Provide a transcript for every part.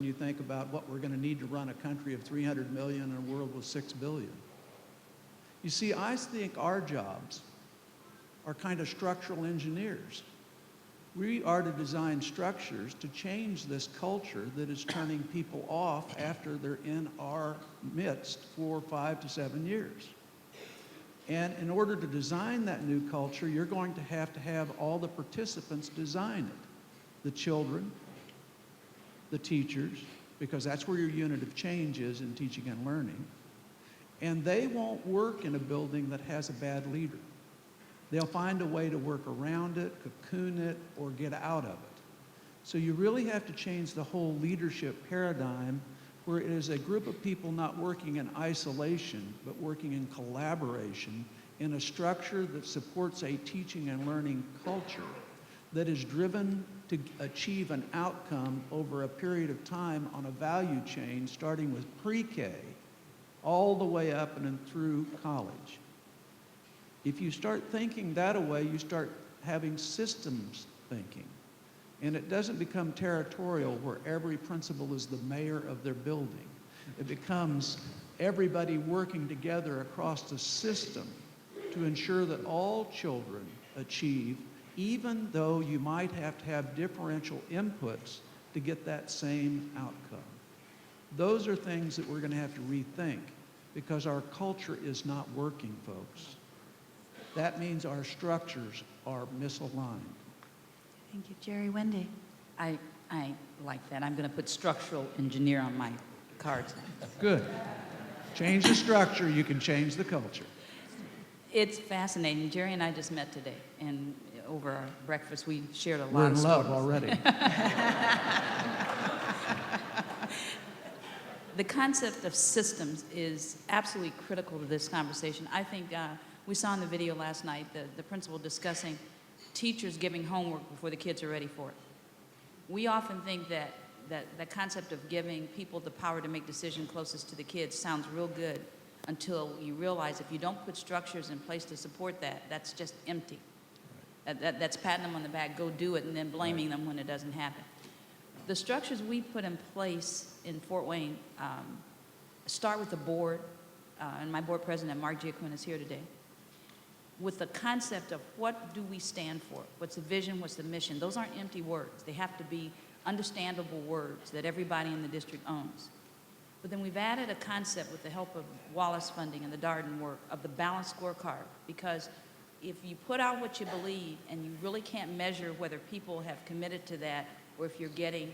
you think about what we're going to need to run a country of 300 million and a world with 6 billion. You see, I think our jobs are kind of structural engineers. We are to design structures to change this culture that is turning people off after they're in our midst for 5 to 7 years. And in order to design that new culture, you're going to have all the participants design it. The children, the teachers, because that's where your unit of change is in teaching and learning. And they won't work in a building that has a bad leader. They'll find a way to work around it, cocoon it, or get out of it. So you really have to change the whole leadership paradigm where it is a group of people not working in isolation, but working in collaboration in a structure that supports a teaching and learning culture that is driven to achieve an outcome over a period of time on a value chain, starting with pre-K, all the way up and through college. If you start thinking that way, you start having systems thinking. And it doesn't become territorial where every principal is the mayor of their building. It becomes everybody working together across the system to ensure that all children achieve, even though you might have to have differential inputs to get that same outcome. Those are things that we're going to have to rethink because our culture is not working, folks. That means our structures are misaligned. Thank you. Jerry, Wendy. I like that. I'm going to put structural engineer on my cards. Good. Change the structure, you can change the culture. It's fascinating. Jerry and I just met today, and over our breakfast, we shared a lot We're of in love stories. already. The concept of systems is absolutely critical to this conversation. I think we saw in the video last night the principal discussing teachers giving homework before the kids are ready for it. We often think that the concept of giving people the power to make decisions closest to the kids sounds real good until you realize if you don't put structures in place to support that, that's just empty. That's patting them on the back, go do it, and then blaming them when it doesn't happen. The structures we put in place in Fort Wayne start with the board, and my board president, Mark Giacquin, is here today, with the concept of what do we stand for? What's the vision? What's the mission? Those aren't empty words. They have to be understandable words that everybody in the district owns. But then we've added a concept with the help of Wallace funding and the Darden work of the balanced scorecard, because if you put out what you believe and you really can't measure whether people have committed to that or if you're getting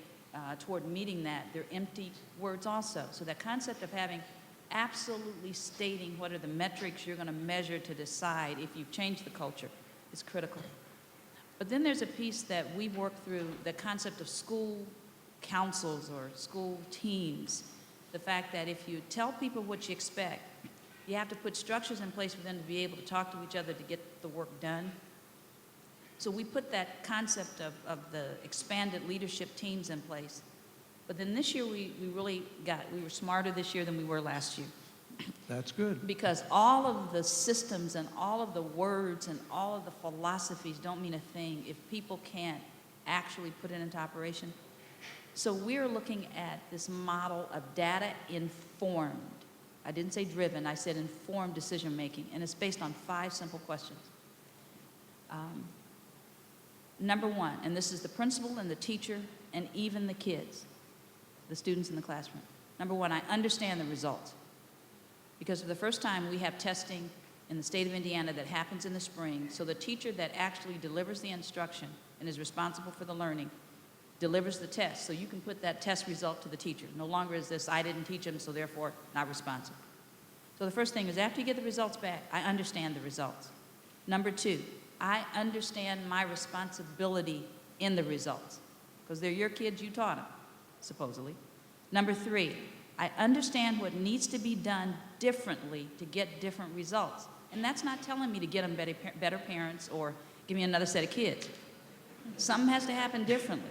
toward meeting that, they're empty words also. So that concept of having absolutely stating what are the metrics you're going to measure to decide if you've changed the culture is critical. But then there's a piece that we've worked through, the concept of school councils or school teams. The fact that if you tell people what you expect, you have to put structures in place for them to be able to talk to each other to get the work done. So we put that concept of the expanded leadership teams in place. But then this year we were smarter this year than we were last year. That's good. Because all of the systems and all of the words and all of the philosophies don't mean a thing if people can't actually put it into operation. So we're looking at this model of data-informed. I didn't say driven, I said informed decision-making, and it's based on 5 simple questions. Number 1, and this is the principal and the teacher and even the kids, the students in the classroom. Number 1, I understand the results. Because for the first time, we have testing in the state of Indiana that happens in the spring, so the teacher that actually delivers the instruction and is responsible for the learning delivers the test, so you can put that test result to the teacher. No longer is this, I didn't teach them, so therefore not responsible. So the first thing is after you get the results back, I understand the results. Number 2, I understand my responsibility in the results, because they're your kids, you taught them, supposedly. Number 3, I understand what needs to be done differently to get different results. And that's not telling me to get them better parents or give me another set of kids. Something has to happen differently.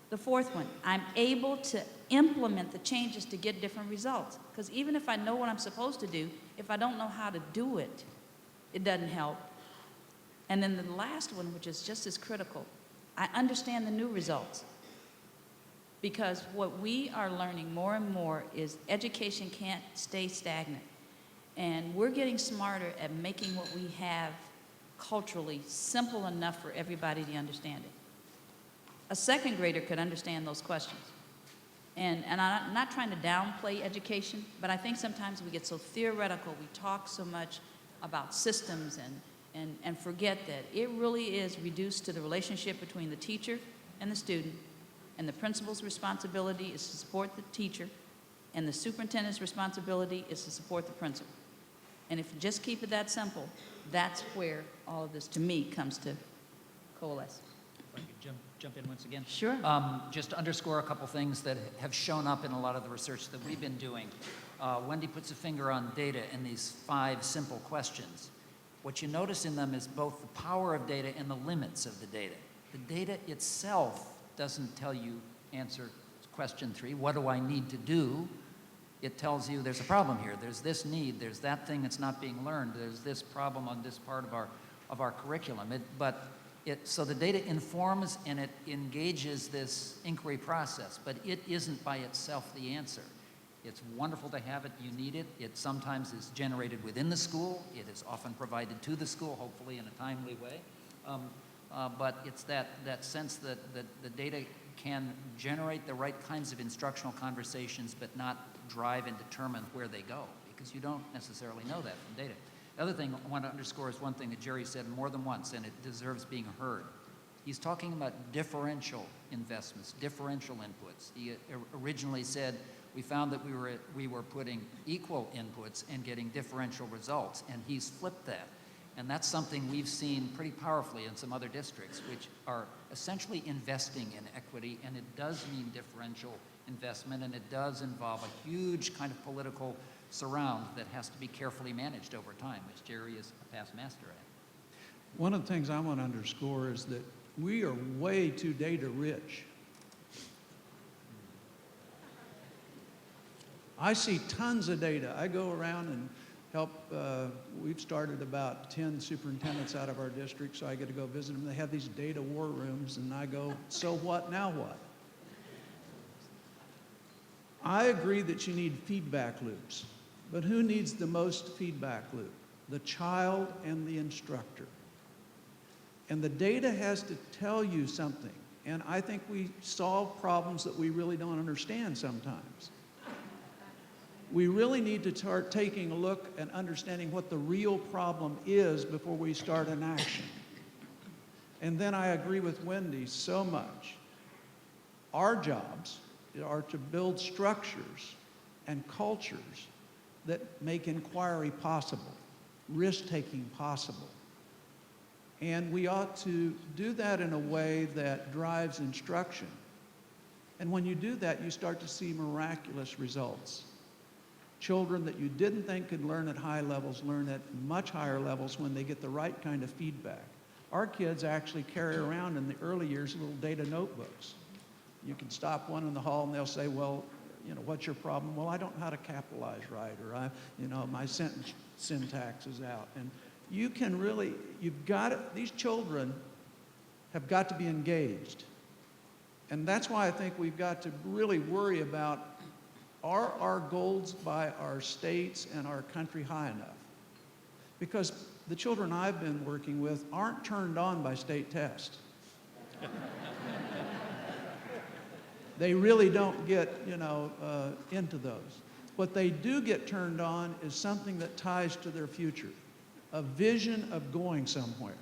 The 4th one, I'm able to implement the changes to get different results. Because even if I know what I'm supposed to do, if I don't know how to do it, it doesn't help. And then the last one, which is just as critical, I understand the new results. Because what we are learning more and more is education can't stay stagnant. And we're getting smarter at making what we have culturally simple enough for everybody to understand it. A second grader could understand those questions. And I'm not trying to downplay education, but I think sometimes we get so theoretical, we talk so much about systems and forget that it really is reduced to the relationship between the teacher and the student, and the principal's responsibility is to support the teacher, and the superintendent's responsibility is to support the principal. And if you just keep it that simple, that's where all of this, to me, comes to coalesce. If I could jump in once again. Sure. Just to underscore a couple things that have shown up in a lot of the research that we've been doing. Wendy puts a finger on data in these 5 simple questions. What you notice in them is both the power of data and the limits of the data. The data itself doesn't tell you, answer question 3, what do I need to do? It tells you there's a problem here, there's this need, there's that thing that's not being learned, there's this problem on this part of our curriculum. So the data informs and it engages this inquiry process, but it isn't by itself the answer. It's wonderful to have it, you need it. It sometimes is generated within the school. It is often provided to the school, hopefully in a timely way. But it's that sense that the data can generate the right kinds of instructional conversations, but not drive and determine where they go, because you don't necessarily know that from data. The other thing I want to underscore is one thing that Jerry said more than once, and it deserves being heard. He's talking about differential investments, differential inputs. He originally said, we found that we were putting equal inputs and getting differential results, and he's flipped that. And that's something we've seen pretty powerfully in some other districts, which are essentially investing in equity, and it does mean differential investment, and it does involve a huge kind of political surround that has to be carefully managed over time, which Jerry is a past master at. One of the things I want to underscore is that we are way too data rich. I see tons of data. I go around and help, we've started about 10 superintendents out of our district, so I get to go visit them. They have these data war rooms, and I go, so what, now what? I agree that you need feedback loops, but who needs the most feedback loop? The child and the instructor. And the data has to tell you something, and I think we solve problems that we really don't understand sometimes. We really need to start taking a look and understanding what the real problem is before we start an action. And then I agree with Wendy so much. Our jobs are to build structures and cultures that make inquiry possible, risk-taking possible. And we ought to do that in a way that drives instruction. And when you do that, you start to see miraculous results. Children that you didn't think could learn at high levels learn at much higher levels when they get the right kind of feedback. Our kids actually carry around in the early years little data notebooks. You can stop one in the hall and they'll say, well, you know, what's your problem? Well, I don't know how to capitalize right, or my sentence syntax is out. And you can really, these children have got to be engaged. And that's why I think we've got to really worry about, are our goals by our states and our country high enough? Because the children I've been working with aren't turned on by state tests. They really don't get, into those. What they do get turned on is something that ties to their future, a vision of going somewhere.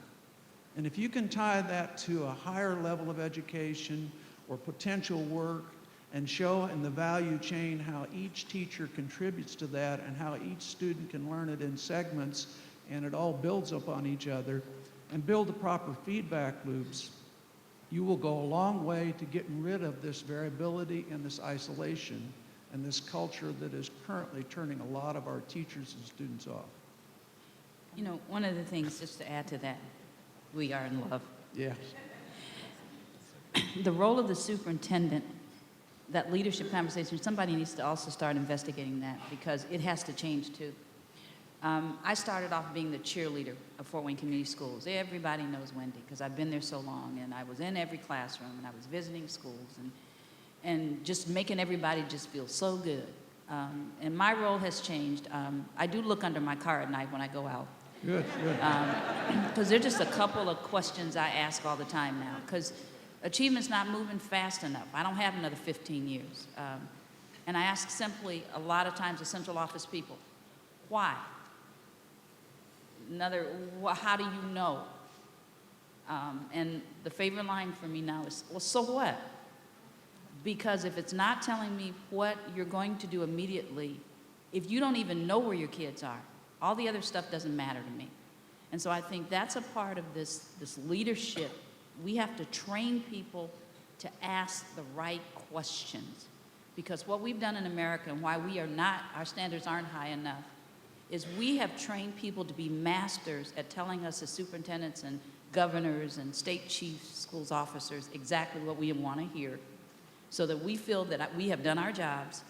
And if you can tie that to a higher level of education or potential work, and show in the value chain how each teacher contributes to that and how each student can learn it in segments, and it all builds upon each other, and build the proper feedback loops, you will go a long way to getting rid of this variability and this isolation and this culture that is currently turning a lot of our teachers and students off. You know, one of the things, just to add to that, we are in love. Yes. The role of the superintendent, that leadership conversation, somebody needs to also start investigating that, because it has to change too. I started off being the cheerleader of Fort Wayne Community Schools. Everybody knows Wendy because I've been there so long, and I was in every classroom and I was visiting schools, and just making everybody just feel so good. And my role has changed. I do look under my car at night when I go out. Good, good. Because there's just a couple of questions I ask all the time now, because achievement's not moving fast enough. I don't have another 15 years. And I ask simply, a lot of times, the central office people, why? How do you know? And the favorite line for me now is, well, so what? Because if it's not telling me what you're going to do immediately, if you don't even know where your kids are, all the other stuff doesn't matter to me. And so I think that's a part of this leadership. We have to train people to ask the right questions. Because what we've done in America and why our standards aren't high enough, is we have trained people to be masters at telling us as superintendents and governors and state chiefs, schools officers, exactly what we want to hear, so that we feel that we have done our jobs.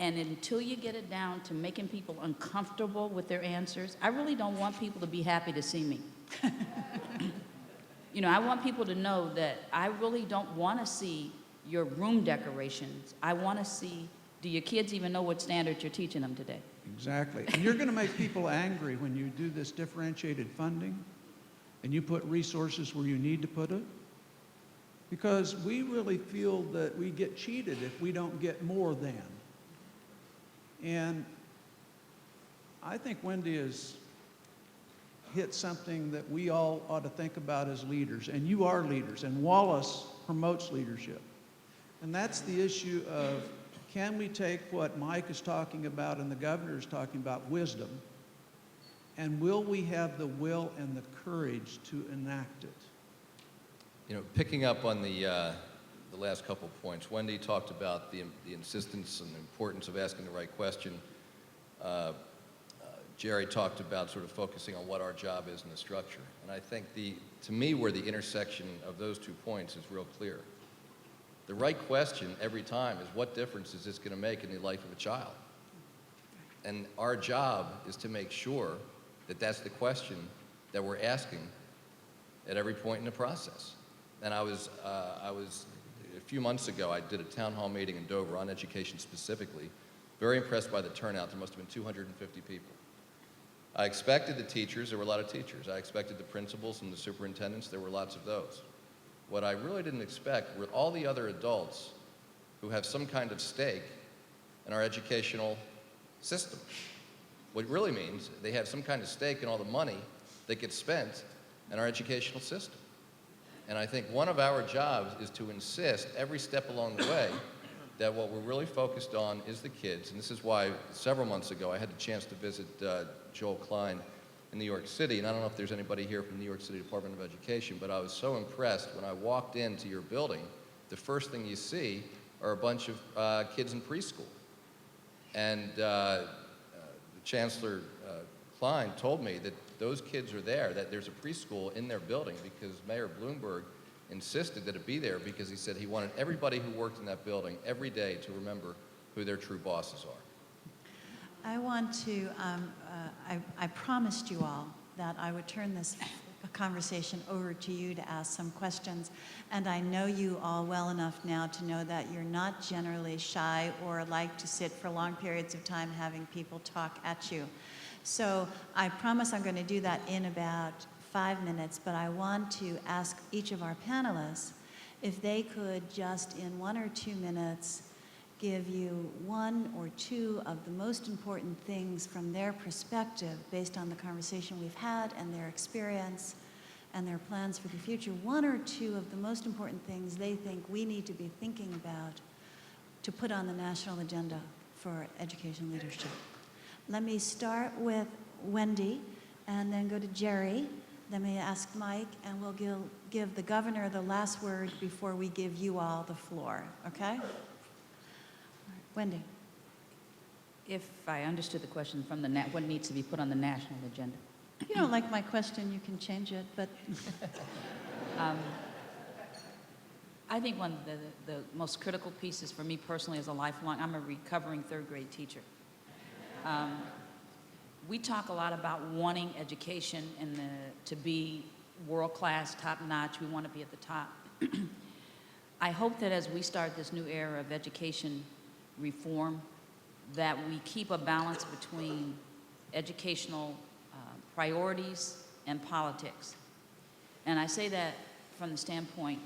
And until you get it down to making people uncomfortable with their answers, I really don't want people to be happy to see me. You know, I want people to know that I really don't want to see your room decorations. I want to see, do your kids even know what standards you're teaching them today? Exactly. And you're going to make people angry when you do this differentiated funding and you put resources where you need to put it. Because we really feel that we get cheated if we don't get more than. And I think Wendy has hit something that we all ought to think about as leaders. And you are leaders, and Wallace promotes leadership. And that's the issue of, can we take what Mike is talking about and the governor is talking about, wisdom, and will we have the will and the courage to enact it? You know, picking up on the last couple points, Wendy talked about the insistence and the importance of asking the right question. Jerry talked about sort of focusing on what our job is in the structure. And I think to me, where the intersection of those 2 points is real clear. The right question every time is, what difference is this going to make in the life of a child? And our job is to make sure that that's the question that we're asking at every point in the process. And I was a few months ago, I did a town hall meeting in Dover on education specifically. Very impressed by the turnout. There must have been 250 people. I expected the teachers, there were a lot of teachers. I expected the principals and the superintendents, there were lots of those. What I really didn't expect were all the other adults who have some kind of stake in our educational system. What it really means, they have some kind of stake in all the money that gets spent in our educational system. And I think one of our jobs is to insist every step along the way that what we're really focused on is the kids. And this is why several months ago I had the chance to visit Joel Klein in New York City. And I don't know if there's anybody here from the New York City Department of Education, but I was so impressed when I walked into your building. The first thing you see are a bunch of kids in preschool. And the Chancellor Klein told me that those kids are there, that there's a preschool in their building because Mayor Bloomberg insisted that it be there because he said he wanted everybody who worked in that building every day to remember who their true bosses are. I want to, I promised you all that I would turn this conversation over to you to ask some questions. And I know you all well enough now to know that you're not generally shy or like to sit for long periods of time having people talk at you. So I promise I'm going to do that in about 5 minutes, but I want to ask each of our panelists if they could just in 1 or 2 minutes give you 1 or 2 of the most important things from their perspective based on the conversation we've had and their experience and their plans for the future. 1 or 2 of the most important things they think we need to be thinking about to put on the national agenda for education leadership. Let me start with Wendy and then go to Jerry. Then may ask Mike, and we'll give the governor the last word before we give you all the floor, okay? All right. Wendy. If I understood the question from what needs to be put on the national agenda. If you don't like my question, you can change it, but I think one of the most critical pieces for me personally as a lifelong, I'm a recovering 3rd grade teacher. We talk a lot about wanting education to be world-class, top-notch. We want to be at the top. I hope that as we start this new era of education reform, that we keep a balance between educational priorities and politics. And I say that from the standpoint,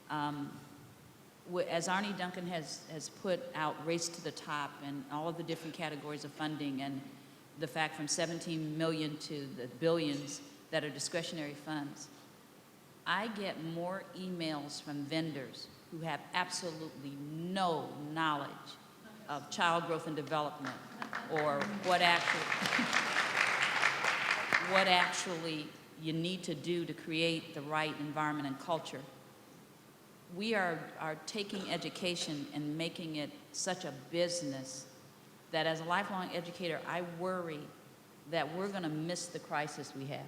as Arnie Duncan has put out Race to the Top and all of the different categories of funding and the fact from 17 million to the billions that are discretionary funds, I get more emails from vendors who have absolutely no knowledge of child growth and development or what actually you need to do to create the right environment and culture. We are taking education and making it such a business that as a lifelong educator, I worry that we're going to miss the crisis we have.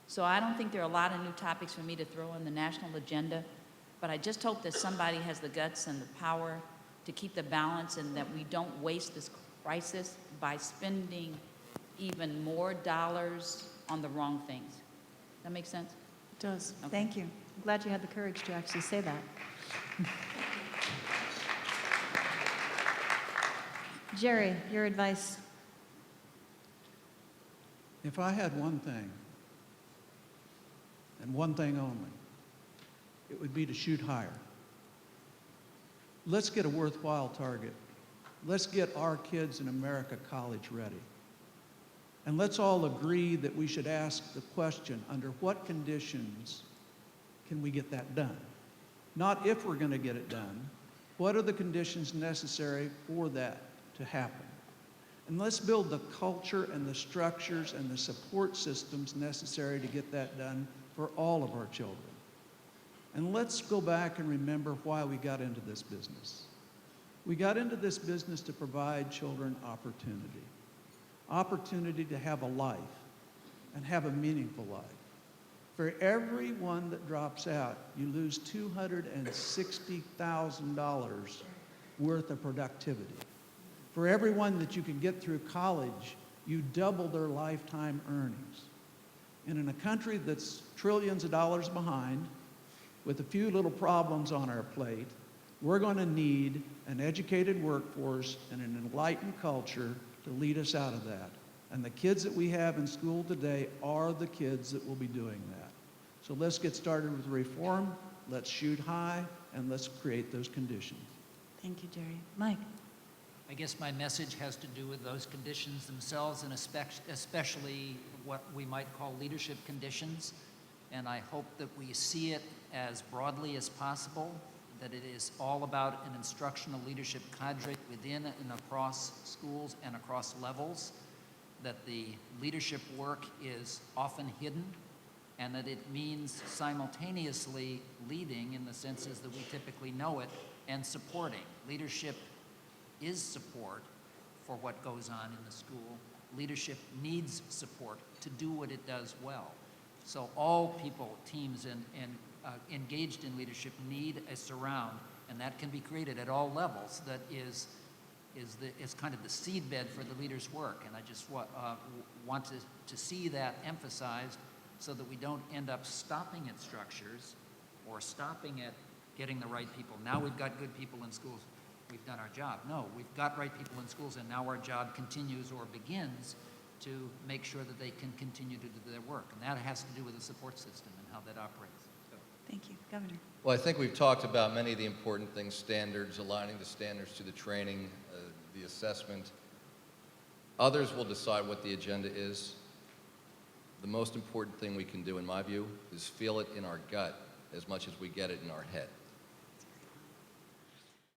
So I don't think there are a lot of new topics for me to throw on the national agenda, but I just hope that somebody has the guts and the power to keep the balance and that we don't waste this crisis by spending even more dollars on the wrong things. That make sense? It does. Okay. Thank you. I'm glad you had the courage to actually say that. Jerry, your advice. If I had one thing, and one thing only, it would be to shoot higher. Let's get a worthwhile target. Let's get our kids in America college ready. And let's all agree that we should ask the question, under what conditions can we get that done? Not if we're going to get it done, what are the conditions necessary for that to happen? And let's build the culture and the structures and the support systems necessary to get that done for all of our children. And let's go back and remember why we got into this business. We got into this business to provide children opportunity. Opportunity to have a life and have a meaningful life. For every one that drops out, you lose $260,000 worth of productivity. For everyone that you can get through college, you double their lifetime earnings. And in a country that's trillions of dollars behind, with a few little problems on our plate, we're going to need an educated workforce and an enlightened culture to lead us out of that. And the kids that we have in school today are the kids that will be doing that. So let's get started with reform, let's shoot high, and let's create those conditions. Thank you, Jerry. Mike. I guess my message has to do with those conditions themselves, and especially what we might call leadership conditions. And I hope that we see it as broadly as possible, that it is all about an instructional leadership cadre within and across schools and across levels, that the leadership work is often hidden, and that it means simultaneously leading in the senses that we typically know it, and supporting. Leadership is support for what goes on in the school. Leadership needs support to do what it does well. So all people, teams, and engaged in leadership need a surround, and that can be created at all levels. That is kind of the seedbed for the leader's work, and I just want to see that emphasized so that we don't end up stopping at structures or stopping at getting the right people. Now we've got good people in schools, we've done our job. No, we've got right people in schools, and now our job continues or begins to make sure that they can continue to do their work. And that has to do with the support system and how that operates. So. Thank you. Governor. Well, I think we've talked about many of the important things, standards, aligning the standards to the training, the assessment. Others will decide what the agenda is. The most important thing we can do, in my view, is feel it in our gut as much as we get it in our head.